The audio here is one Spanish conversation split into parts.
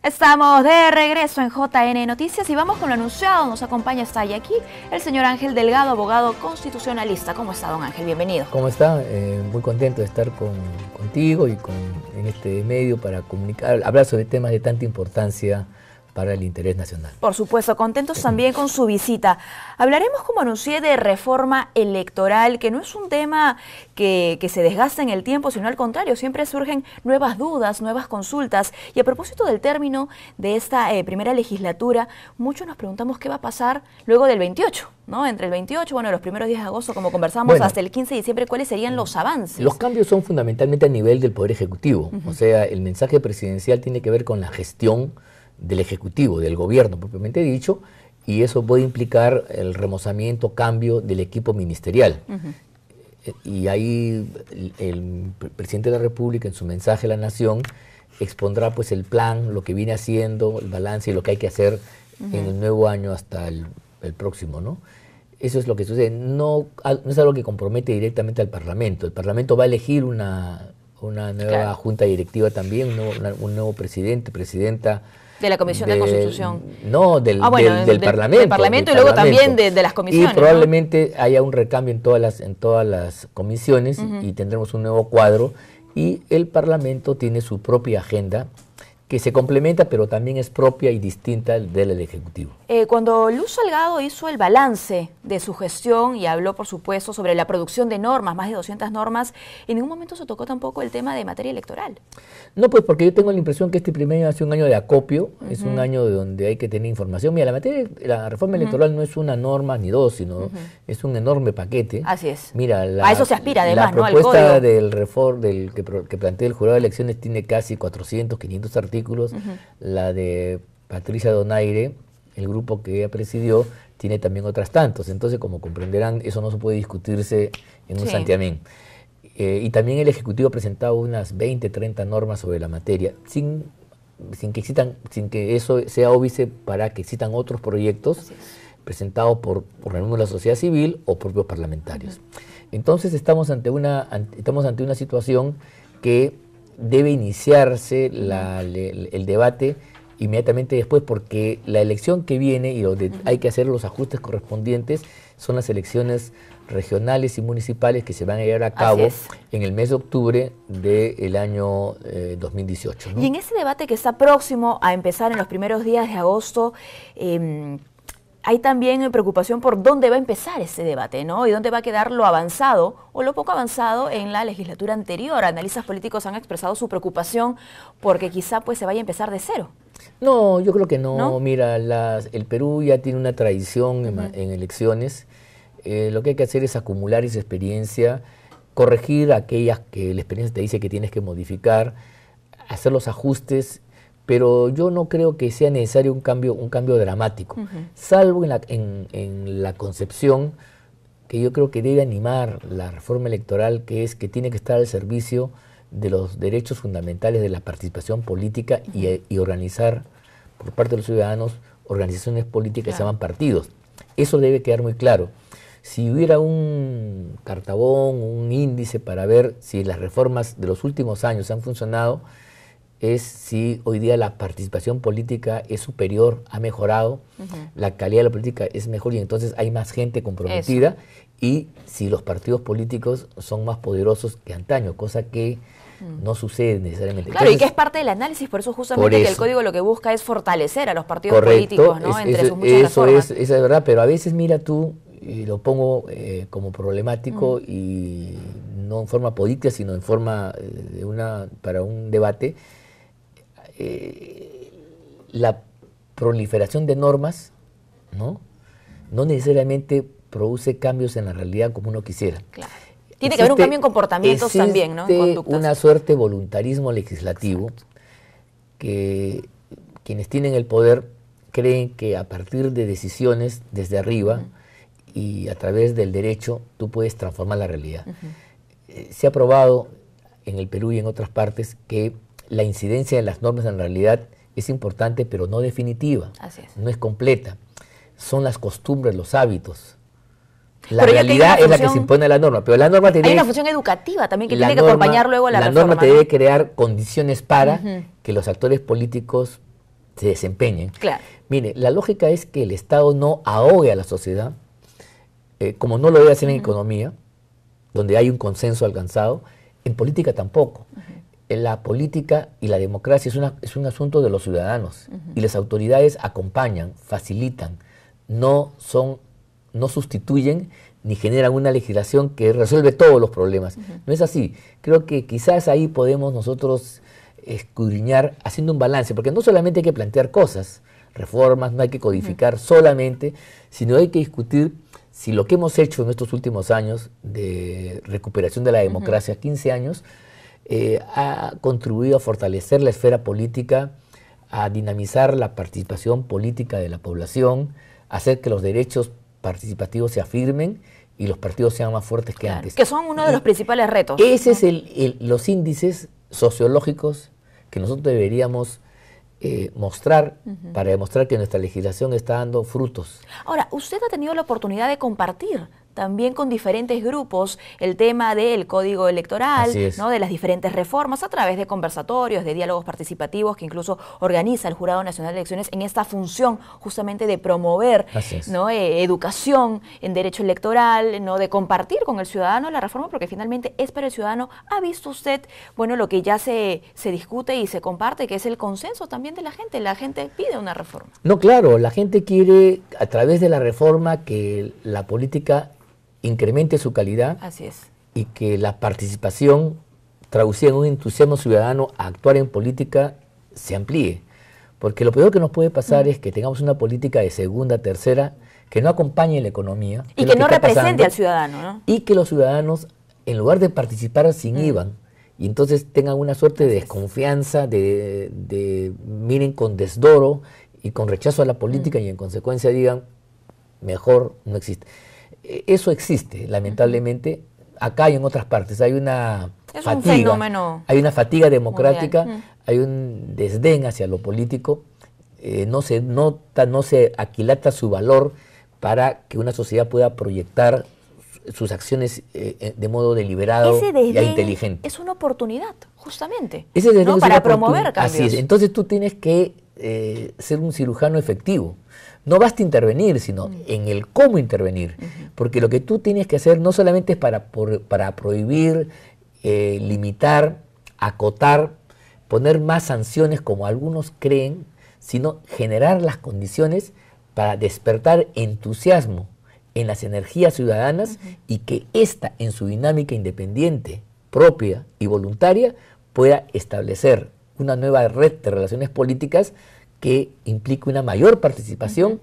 Estamos de regreso en JN Noticias y vamos con lo anunciado. Nos acompaña hasta aquí el señor Ángel Delgado, abogado constitucionalista. ¿Cómo está, don Ángel? Bienvenido. ¿Cómo está? Muy contento de estar contigo y en este medio para comunicar, hablar sobre temas de tanta importancia para el interés nacional. Por supuesto, contentos también con su visita. Hablaremos, como anuncié, de reforma electoral, que no es un tema que se desgasta en el tiempo, sino al contrario, siempre surgen nuevas dudas, nuevas consultas. Y a propósito del término de esta primera legislatura, muchos nos preguntamos qué va a pasar luego del 28, ¿no? Entre el 28, bueno, los primeros días de agosto, como conversamos, hasta el 15 de diciembre, ¿cuáles serían los avances? Los cambios son fundamentalmente a nivel del Poder Ejecutivo. O sea, el mensaje presidencial tiene que ver con la gestión del Ejecutivo, del Gobierno propiamente dicho, y eso puede implicar el remozamiento, cambio del equipo ministerial. Y ahí el presidente de la República, en su mensaje a la Nación, expondrá pues el plan, lo que viene haciendo, el balance y lo que hay que hacer en el nuevo año hasta el próximo, ¿no? Eso es lo que sucede. No es algo que compromete directamente al Parlamento. El Parlamento va a elegir una nueva junta directiva también, un nuevo presidente, presidenta. De la Comisión de Constitución. No, del Parlamento. Del Parlamento y luego también de las comisiones. Y probablemente haya un recambio en todas las comisiones y tendremos un nuevo cuadro. Y el Parlamento tiene su propia agenda que se complementa, pero también es propia y distinta del Ejecutivo. Cuando Luz Salgado hizo el balance de su gestión y habló, por supuesto, sobre la producción de normas, más de 200 normas, en ningún momento se tocó tampoco el tema de materia electoral. No, pues porque yo tengo la impresión que este primer año ha sido un año de acopio, es un año donde hay que tener información. Mira, la reforma electoral no es una norma ni dos, sino es un enorme paquete. Así es. Mira, a eso se aspira además, ¿no? La propuesta que plantea el Jurado de Elecciones tiene casi 400, 500 artículos. La de Patricia Donaire, el grupo que ella presidió, tiene también otras tantos. Entonces, como comprenderán, eso no se puede discutirse en un santiamén. Y también el Ejecutivo ha presentado unas 20, 30 normas sobre la materia, sin que eso sea óbice para que existan otros proyectos presentados por organismos de la sociedad civil o propios parlamentarios. Entonces, estamos ante una situación que debe iniciarse el debate inmediatamente después, porque la elección que viene y donde hay que hacer los ajustes correspondientes son las elecciones regionales y municipales que se van a llevar a cabo en el mes de octubre del año 2018, ¿no? Y en ese debate que está próximo a empezar en los primeros días de agosto, hay también preocupación por dónde va a empezar ese debate, ¿no? Y dónde va a quedar lo avanzado o lo poco avanzado en la legislatura anterior. Analistas políticos han expresado su preocupación porque quizá pues se vaya a empezar de cero. No, yo creo que no. Mira, el Perú ya tiene una tradición en elecciones. Lo que hay que hacer es acumular esa experiencia, corregir aquellas que la experiencia te dice que tienes que modificar, hacer los ajustes. Pero yo no creo que sea necesario un cambio dramático, salvo en la concepción que yo creo que debe animar la reforma electoral, que es que tiene que estar al servicio de los derechos fundamentales de la participación política y organizar por parte de los ciudadanos organizaciones políticas que se llaman partidos. Eso debe quedar muy claro. Si hubiera un cartabón, un índice para ver si las reformas de los últimos años han funcionado, es si hoy día la participación política es superior, ha mejorado, la calidad de la política es mejor y entonces hay más gente comprometida y si los partidos políticos son más poderosos que antaño, cosa que no sucede necesariamente. Claro, entonces, y que es parte del análisis, por eso justamente que el Código lo que busca es fortalecer a los partidos políticos, ¿no? Entre sus muchas reformas. Eso es verdad, pero a veces mira tú, y lo pongo como problemático y no en forma política, sino en forma para un debate, la proliferación de normas no necesariamente produce cambios en la realidad como uno quisiera. Claro. Tiene que haber un cambio en comportamientos también, ¿no? En conductas. Una suerte de voluntarismo legislativo que quienes tienen el poder creen que a partir de decisiones desde arriba y a través del derecho tú puedes transformar la realidad. Se ha probado en el Perú y en otras partes que la incidencia de las normas en realidad es importante, pero no definitiva. Así es. No es completa. Son las costumbres, los hábitos. La realidad es la que se impone a la norma, pero la norma tiene... Hay una función educativa también que tiene que acompañar luego la reforma. La norma te debe crear condiciones para que los actores políticos se desempeñen. Claro. Mire, la lógica es que el Estado no ahogue a la sociedad, como no lo debe hacer en economía, donde hay un consenso alcanzado, en política tampoco. La política y la democracia es un asunto de los ciudadanos, y las autoridades acompañan, facilitan, no sustituyen ni generan una legislación que resuelve todos los problemas. No es así. Creo que quizás ahí podemos nosotros escudriñar haciendo un balance, porque no solamente hay que plantear cosas, reformas, no hay que codificar solamente, sino hay que discutir si lo que hemos hecho en estos últimos años de recuperación de la democracia, 15 años, ha contribuido a fortalecer la esfera política, a dinamizar la participación política de la población, a hacer que los derechos participativos se afirmen y los partidos sean más fuertes que antes. Que son uno de los principales retos. Ese es los índices sociológicos que nosotros deberíamos mostrar para demostrar que nuestra legislación está dando frutos. Ahora, usted ha tenido la oportunidad de compartir también con diferentes grupos el tema del código electoral, ¿no? De las diferentes reformas a través de conversatorios, de diálogos participativos que incluso organiza el Jurado Nacional de Elecciones en esta función justamente de promover, ¿no? Educación en derecho electoral, ¿no? De compartir con el ciudadano la reforma, porque finalmente es para el ciudadano. ¿Ha visto usted, bueno, lo que ya se discute y se comparte, que es el consenso también de la gente? La gente pide una reforma. No, claro, la gente quiere a través de la reforma que la política incremente su calidad. Así es. Y que la participación traducida en un entusiasmo ciudadano a actuar en política se amplíe. Porque lo peor que nos puede pasar es que tengamos una política de segunda, tercera, que no acompañe la economía. Y que no represente al ciudadano, ¿no? Y que los ciudadanos, en lugar de participar, se inhiban. Y entonces tengan una suerte de desconfianza, de miren con desdoro y con rechazo a la política y en consecuencia digan, mejor no existe. Eso existe, lamentablemente, acá y en otras partes. Hay una fatiga, un fenómeno, hay una fatiga democrática, hay un desdén hacia lo político, no se nota, no se aquilata su valor para que una sociedad pueda proyectar sus acciones de modo deliberado y inteligente. Es una oportunidad, justamente, ¿no? Para promover cambios. Así es, entonces tú tienes que ser un cirujano efectivo. No basta intervenir, sino en el cómo intervenir. Porque lo que tú tienes que hacer no solamente es para prohibir, limitar, acotar, poner más sanciones como algunos creen, sino generar las condiciones para despertar entusiasmo en las energías ciudadanas y que ésta, en su dinámica independiente, propia y voluntaria, pueda establecer una nueva red de relaciones políticas que implique una mayor participación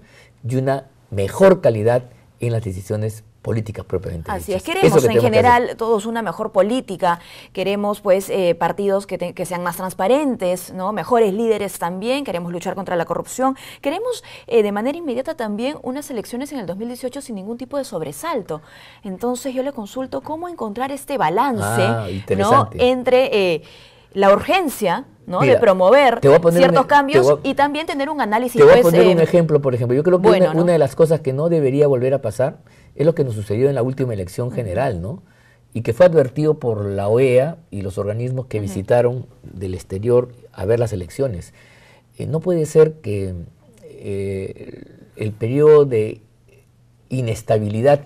y una mejor calidad en las decisiones políticas propiamente dichas. Así es, queremos en general todos una mejor política, queremos pues partidos que sean más transparentes, ¿no? Mejores líderes también, queremos luchar contra la corrupción, queremos de manera inmediata también unas elecciones en el 2018 sin ningún tipo de sobresalto. Entonces yo le consulto cómo encontrar este balance, ¿no? Entre la urgencia, ¿no? Mira, de promover ciertos cambios y también tener un análisis. Te voy a poner un ejemplo, por ejemplo. Yo creo que una de las cosas que no debería volver a pasar es lo que nos sucedió en la última elección general, ¿no? Y que fue advertido por la OEA y los organismos que visitaron del exterior a ver las elecciones. No puede ser que el periodo de inestabilidad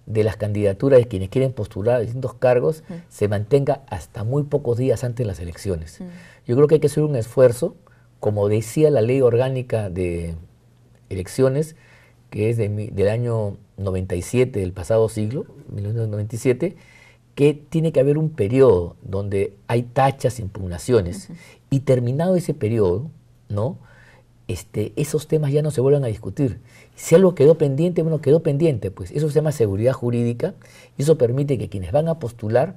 de las candidaturas de quienes quieren postular a distintos cargos se mantenga hasta muy pocos días antes de las elecciones. Yo creo que hay que hacer un esfuerzo, como decía la ley orgánica de elecciones, que es del año 97 del pasado siglo, 1997, que tiene que haber un periodo donde hay tachas, impugnaciones, y terminado ese periodo, ¿no? Esos temas ya no se vuelvan a discutir. Si algo quedó pendiente, bueno, quedó pendiente, pues eso se llama seguridad jurídica y eso permite que quienes van a postular,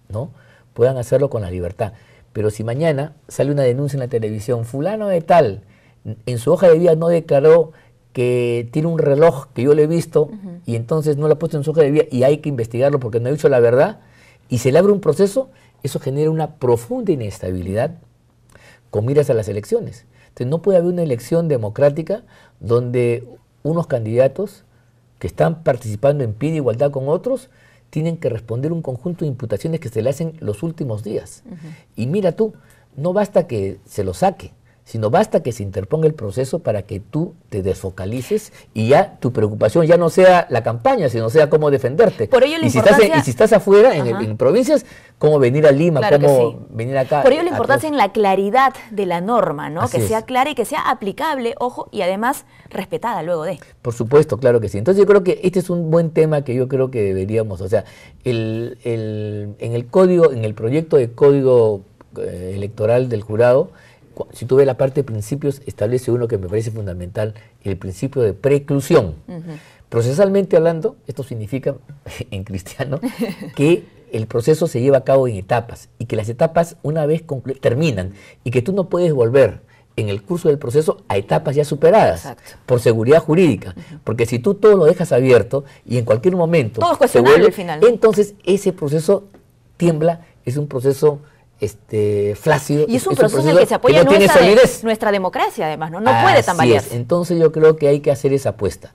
¿no? Puedan hacerlo con la libertad. Pero si mañana sale una denuncia en la televisión, fulano de tal, en su hoja de vida no declaró que tiene un reloj que yo le he visto y entonces no lo ha puesto en su hoja de vida y hay que investigarlo porque no ha dicho la verdad, y se le abre un proceso, eso genera una profunda inestabilidad con miras a las elecciones. Entonces, no puede haber una elección democrática donde unos candidatos que están participando en pie de igualdad con otros tienen que responder un conjunto de imputaciones que se le hacen los últimos días. Y mira tú, no basta que se lo saque, sino basta que se interponga el proceso para que tú te desfocalices y ya tu preocupación ya no sea la campaña, sino sea cómo defenderte. Por ello la y si estás afuera, en provincias, cómo venir a Lima, claro cómo venir acá. Por ello la importancia en la claridad de la norma, ¿no? Así que es. sea clara y que sea aplicable, ojo, y además respetada luego de. Por supuesto, claro que sí. Entonces yo creo que este es un buen tema que yo creo que deberíamos, o sea, en el proyecto de código electoral del jurado, si tú ves la parte de principios, establece uno que me parece fundamental, el principio de preclusión. Procesalmente hablando, esto significa, en cristiano, que el proceso se lleva a cabo en etapas y que las etapas una vez terminan y que tú no puedes volver en el curso del proceso a etapas ya superadas. Exacto. Por seguridad jurídica. Porque si tú todo lo dejas abierto y en cualquier momento todo es cuestionable al final, ¿no? Entonces ese proceso tiembla, es un proceso flácido. Y es un proceso en el que se apoya nuestra democracia, además, ¿no? No puede tambalearse. Entonces yo creo que hay que hacer esa apuesta.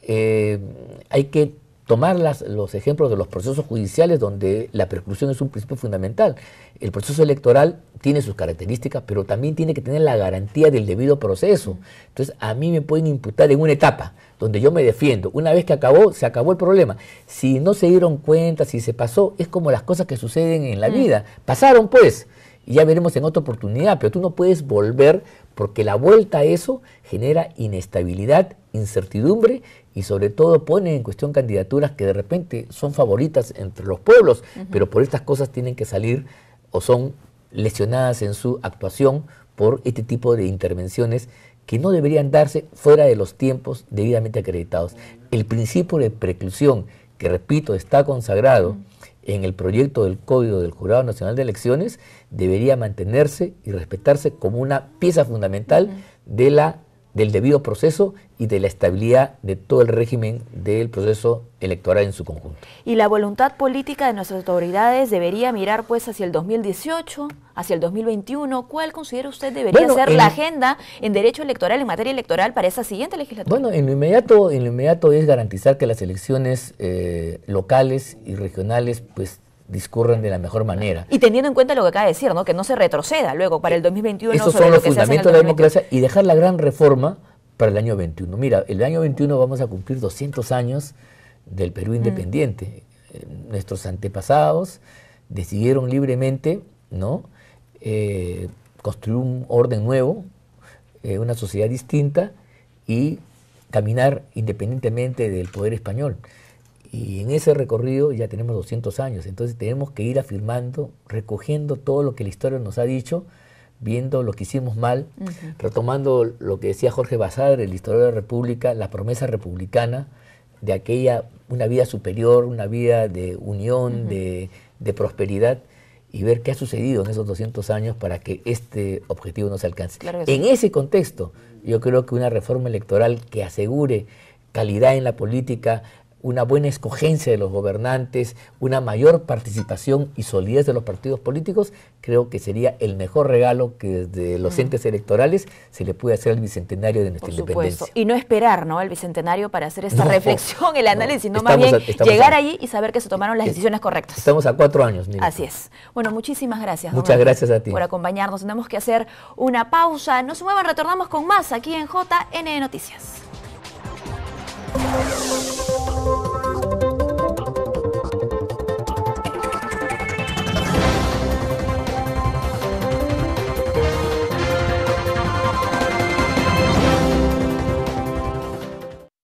Hay que tomar los ejemplos de los procesos judiciales donde la preclusión es un principio fundamental. El proceso electoral tiene sus características, pero también tiene que tener la garantía del debido proceso. Entonces, a mí me pueden imputar en una etapa donde yo me defiendo. Una vez que acabó, se acabó el problema. Si no se dieron cuenta, si se pasó, es como las cosas que suceden en la vida. Pasaron, pues, y ya veremos en otra oportunidad, pero tú no puedes volver porque la vuelta a eso genera inestabilidad, incertidumbre y sobre todo pone en cuestión candidaturas que de repente son favoritas entre los pueblos, pero por estas cosas tienen que salir o son lesionadas en su actuación por este tipo de intervenciones que no deberían darse fuera de los tiempos debidamente acreditados. El principio de preclusión, que repito, está consagrado en el proyecto del Código del Jurado Nacional de Elecciones, debería mantenerse y respetarse como una pieza fundamental del debido proceso y de la estabilidad de todo el régimen del proceso electoral en su conjunto. Y la voluntad política de nuestras autoridades debería mirar pues hacia el 2018, hacia el 2021. ¿Cuál considera usted debería ser la agenda en derecho electoral, en materia electoral para esa siguiente legislatura? Bueno, en lo inmediato es garantizar que las elecciones locales y regionales pues discurran de la mejor manera. Y teniendo en cuenta lo que acaba de decir, ¿no? Que no se retroceda luego para el 2021. Estos son los fundamentos de la democracia y dejar la gran reforma para el año 21. Mira, el año 21 vamos a cumplir 200 años del Perú independiente. Nuestros antepasados decidieron libremente, ¿no? Construir un orden nuevo, una sociedad distinta y caminar independientemente del poder español. Y en ese recorrido ya tenemos 200 años, entonces tenemos que ir afirmando, recogiendo todo lo que la historia nos ha dicho, viendo lo que hicimos mal, retomando lo que decía Jorge Basadre, el historiador de la República, la promesa republicana de una vida superior, una vida de unión, de prosperidad, y ver qué ha sucedido en esos 200 años para que este objetivo no se alcance. Claro que sí. En ese contexto, yo creo que una reforma electoral que asegure calidad en la política, una buena escogencia de los gobernantes, una mayor participación y solidez de los partidos políticos, creo que sería el mejor regalo que desde los entes electorales se le puede hacer al bicentenario de nuestra independencia. Y no esperar, ¿no?, al bicentenario para hacer esta reflexión, el análisis, no, más bien llegar allí y saber que se tomaron las decisiones correctas. Estamos a 4 años. Mira. Así es. Bueno, muchísimas gracias. Muchas gracias a ti. Por acompañarnos. Tenemos que hacer una pausa. No se muevan, retornamos con más aquí en JN Noticias.